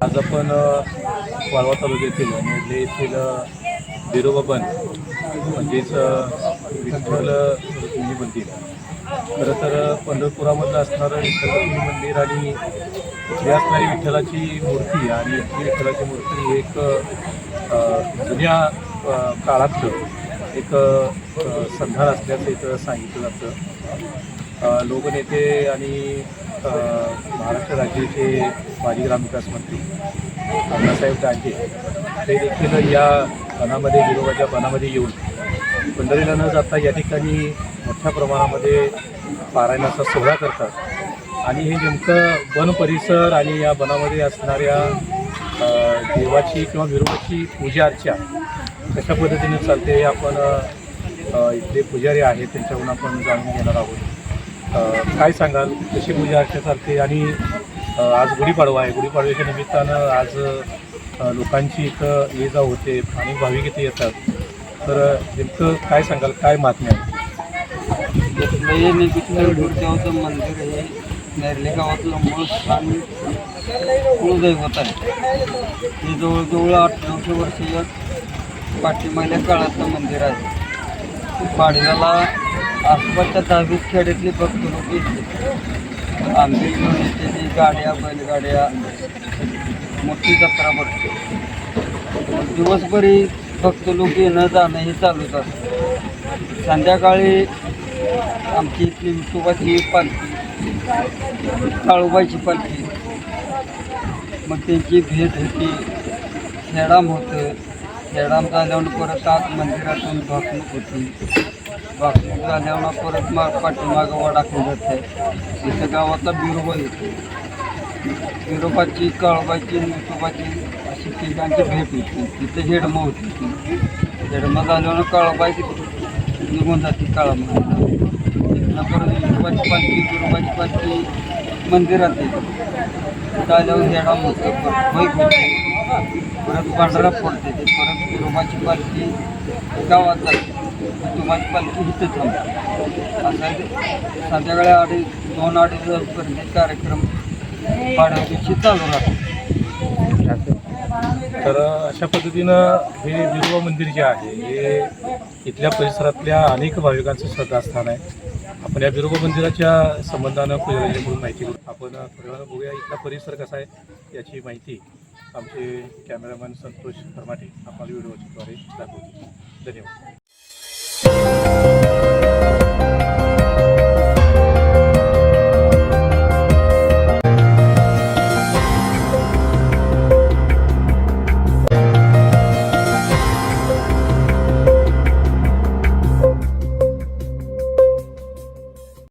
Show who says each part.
Speaker 1: आज आपण वाळवा तालुक्यातील नेरले येथील बिरोबाबन म्हणजेच विठ्ठल रुक्मिणी मंदिर, खरं तर पंढरपुरामधलं असणारं विठ्ठल रुक्मिणी मंदिर आणि इथली असणारी विठ्ठलाची मूर्ती आणि इथली विठ्ठलाची मूर्ती ही एक जुन्या काळातलं एक संधान असल्याचं इथं सांगितलं जातं. लोकनेते आणि महाराष्ट्र राज्याचे माजी ग्रामविकास मंत्री अण्णासाहेब डांगे ते देखील या बनामध्ये बिरोबाच्या बनामध्ये येऊन पंढरीला न जाता या ठिकाणी मोठ्या प्रमाणामध्ये पारायणाचा सोहळा करतात आणि हे नेमकं वन परिसर आणि या बनामध्ये असणाऱ्या देवाची किंवा बिरोबाची पूजा अर्चा कशा पद्धतीने चालते हे आपण इथले पुजारी आहेत त्यांच्याकडून आपण जाणून घेणार आहोत. काय सांगाल, कशी पूजा अर्चा चालते आणि आज गुढीपाडवा आहे, गुढीपाडव्याच्या निमित्तानं आज लोकांची इथं ये जा होते आणि भाविक इथे येतात, तर नेमकं काय सांगाल, काय महात्म्य आहे?
Speaker 2: हे विठ्ठल गुरुदेवाचं मंदिर हे नेरले गावातलं मूळ स्थान कुलदैवत आहे. हे जवळजवळ 800 वर्षीय पाठीमागल्या काळातलं मंदिर आहे. पाडव्याला आसपासच्या 10-20 खेड्यातली भक्त लोक येते. आंबे घेऊन येते, गाड्या बैलगाड्या, मोठी जत्रा भरते. दिवसभरी भक्त लोक येणं जाणं हे चालूच असतं. संध्याकाळी आमची इथली विठोबाची पालखी, काळूबाईची पालखी, मग त्यांची भेट होती, खेळाम होतं. खेळाम झाल्यावर परत आत मंदिरातून भाकणूक होती. भाकणूक झाल्यावर परत पाठीमागं वडाखली जाते. इथं गावातला बिरोबा येतो. बिरोबाची, काळूबाईची आणि विठोबाची अशी तिघांची भेट होती. तिथं हेडमं होती. हेडमं झाल्यावर काळूबाई निघून जाते काळामध्ये. तिथनं परत विठोबाची पालखी, बिरोबाची पालखी मंदिरात येते. झाल्यावर हेडाम होतं, परत भैक होते, परत भांडारा पडते. ते परत बिरोबाची पालखी गावात जाते, विठोबाची पालखी इथं थांबते. असं संध्याकाळी 2-2:30 वाजेपर्यंत कार्यक्रम पाडव्या दिवशी चालू राहतो.
Speaker 1: तर अशा पद्धतीनं हे बिरोबा मंदिर जे आहे हे इथल्या परिसरातल्या अनेक भाविकांचं श्रद्धास्थान आहे. आपण या बिरोबा मंदिराच्या संबंधानं पुजाऱ्यांकडून माहिती करू. आपण थोड्या वेळा बघूया इथला परिसर कसा आहे याची माहिती आमचे कॅमेरामॅन संतोष खरमाटे आपल्याला व्हिडिओद्वारे दाखवतो. धन्यवाद.